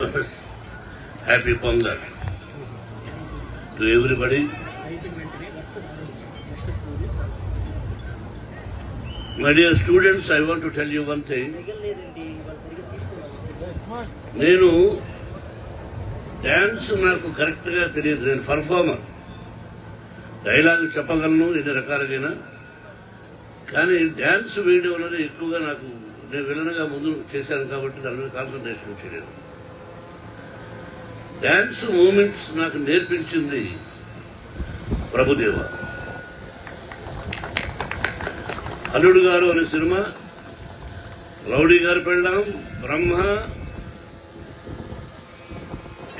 Happy Pongal to everybody. My dear students, I want to tell you one thing. నేను dance నాకు correct గా తెలియదు. నేను performer, dialogue చెప్పగలను ఎన్ని రకాలుగా, కానీ డాన్స్ వేయడం అనేది ఎక్కువగా నాకు నేను విలన్గా ముందు చేశాను కాబట్టి దాని మీద కాన్సన్ట్రేషన్ చేయలేదు. డాన్స్ మూమెంట్స్ నాకు నేర్పించింది ప్రభుదేవ. అల్లుడు గారు అనే సినిమా, రౌడీ గారు పెళ్ళాం, బ్రహ్మ,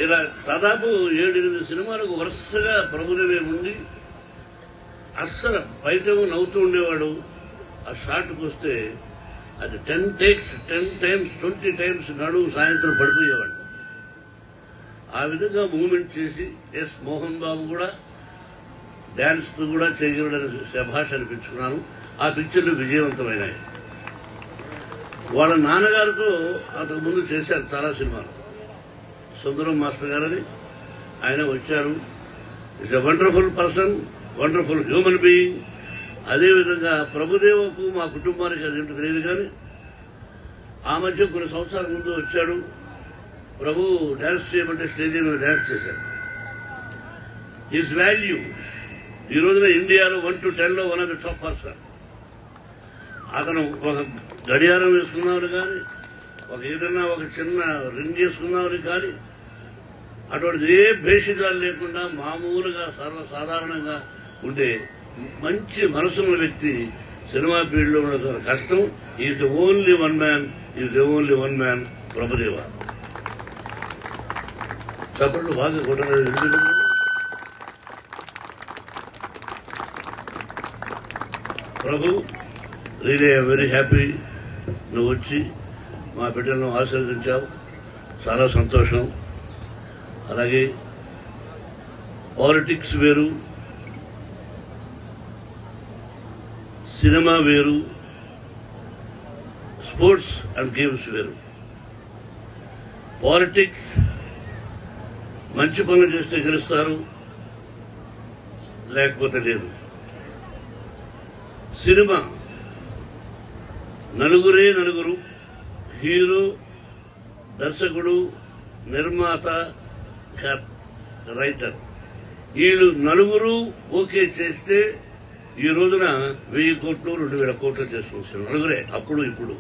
ఇలా దాదాపు 7-8 సినిమాలకు వరుసగా ప్రభుదేవే ఉండి అస్సలు బయటేమో నవ్వుతూ ఉండేవాడు. ఆ షాట్కి వస్తే అది 10 takes, 10 times, 20 times నడువు సాయంత్రం పడిపోయేవాడు. ఆ విధంగా మూమెంట్ చేసి ఎస్ మోహన్ బాబు కూడా డాన్స్తో కూడా చేయగలడని శభాష్ అనిపించుకున్నాను. ఆ పిక్చర్లు విజయవంతమైనాయి. వాళ్ళ నాన్నగారితో అంతకుముందు చేశారు చాలా సినిమాలు. సుందరం మాస్టర్ గారని ఆయన వచ్చారు. It's a wonderful person, wonderful human being. అదేవిధంగా ప్రభుదేవకు మా కుటుంబానికి అదేంటో తెలియదు, కానీ ఆ మధ్య కొన్ని సంవత్సరాల ముందు వచ్చాడు. ప్రభు డాన్స్ చేయమంటే స్టేజ్ మీద డాన్స్ చేశారు. హిస్ వాల్యూ ఈ రోజున ఇండియాలో 1 to 10లో one of the top person. అతను ఒక గడియారం వేసుకున్నామని కానీ, ఏదైనా ఒక చిన్న రింగ్ వేసుకున్నామని కానీ, అటువంటిది ఏ భేషజాలు లేకుండా మామూలుగా సర్వసాధారణంగా ఉండే మంచి మనసున్న వ్యక్తి సినిమా ఫీల్డ్లో ఉన్న కష్టం. Is the only one man Prabhudeva. చప్పట్లు బాగా కొట్టలేదు. ప్రభు, రియలీ ఐఎమ్ వెరీ హ్యాపీ నువ్వు వచ్చి మా బిడ్డలను ఆశీర్వదించావు. చాలా సంతోషం. అలాగే పాలిటిక్స్ వేరు, సినిమా వేరు, స్పోర్ట్స్ అండ్ గేమ్స్ వేరు. పాలిటిక్స్ మంచి పనులు చేస్తే గెలుస్తారు, లేకపోతే లేదు. సినిమా నలుగురు, హీరో, దర్శకుడు, నిర్మాత, రైటర్, వీళ్ళు నలుగురు ఓకే చేస్తే ఈ రోజున 1000 కోట్లు 2000 కోట్లు చేసుకొచ్చారు. నలుగురే అప్పుడు ఇప్పుడు.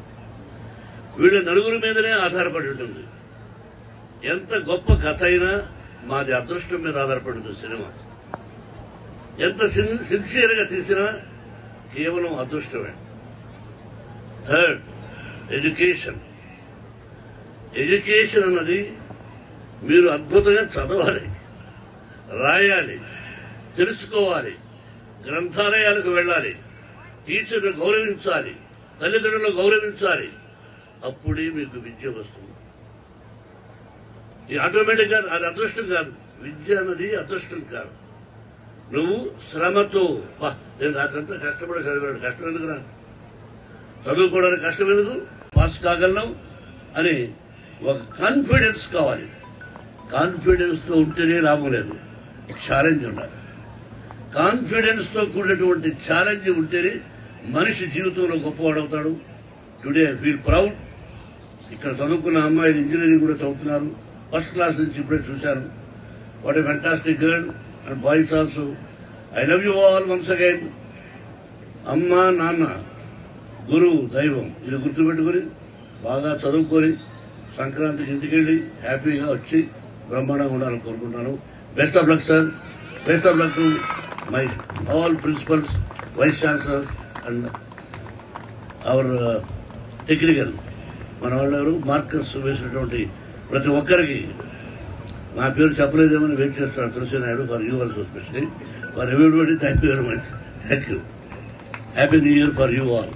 వీళ్ళ నలుగురి మీదనే ఆధారపడి ఉంటుంది. ఎంత గొప్ప కథ అయినా మాది అదృష్టం మీద ఆధారపడి ఉంటుంది సినిమా. ఎంత సిన్సియర్గా తీసినా కేవలం అదృష్టమే. థర్డ్, ఎడ్యుకేషన్ అన్నది మీరు అద్భుతంగా చదవాలి, రాయాలి, తెలుసుకోవాలి, గ్రంథాలయాలకు వెళ్ళాలి, టీచర్ను గౌరవించాలి, తల్లిదండ్రులను గౌరవించాలి. అప్పుడే మీకు విద్య వస్తుంది. ఇది ఆటోమేటిక్గా అది అదృష్టం కాదు. విద్య అన్నది అదృష్టం కాదు. నువ్వు శ్రమతో, నేను రాత్రంతా కష్టపడి చదివాడు, కష్టం ఎందుకురా, చదువుకోవడానికి కష్టం ఎందుకు, పాస్ కాగలను అని ఒక కాన్ఫిడెన్స్ కావాలి. కాన్ఫిడెన్స్తో ఉంటేనే లాభం లేదు, ఛాలెంజ్ ఉండాలి. కాన్ఫిడెన్స్తో కూడినటువంటి ఛాలెంజ్ ఉంటేనే మనిషి జీవితంలో గొప్పవాడవుతాడు. Today I feel proud. ఇక్కడ చదువుకున్న అమ్మాయిలు ఇంజనీరింగ్ కూడా చదువుతున్నారు. ఫస్ట్ క్లాస్ నుంచి ఇప్పుడే చూశాను. What a fantastic girl and boys also. I love you all once again. అమ్మ, నాన్న, గురువు, దైవం, ఇది గుర్తుపెట్టుకుని బాగా చదువుకొని సంక్రాంతికి ఇంటికెళ్ళి హ్యాపీగా వచ్చి బ్రహ్మాండంగా ఉండాలని కోరుకుంటున్నాను. Best of luck sir. Best of luck to my all principals, vice chancellor and our technical మన వాళ్ళు ఎవరు మార్కర్స్ వేసినటువంటి ప్రతి ఒక్కరికి. నా పేరు చెప్పలేదేమని వెయిట్ చేస్తాడు Tulasi Naidu. For you also specially, for everybody. Thank you very much. Thank you. Happy new year for you all.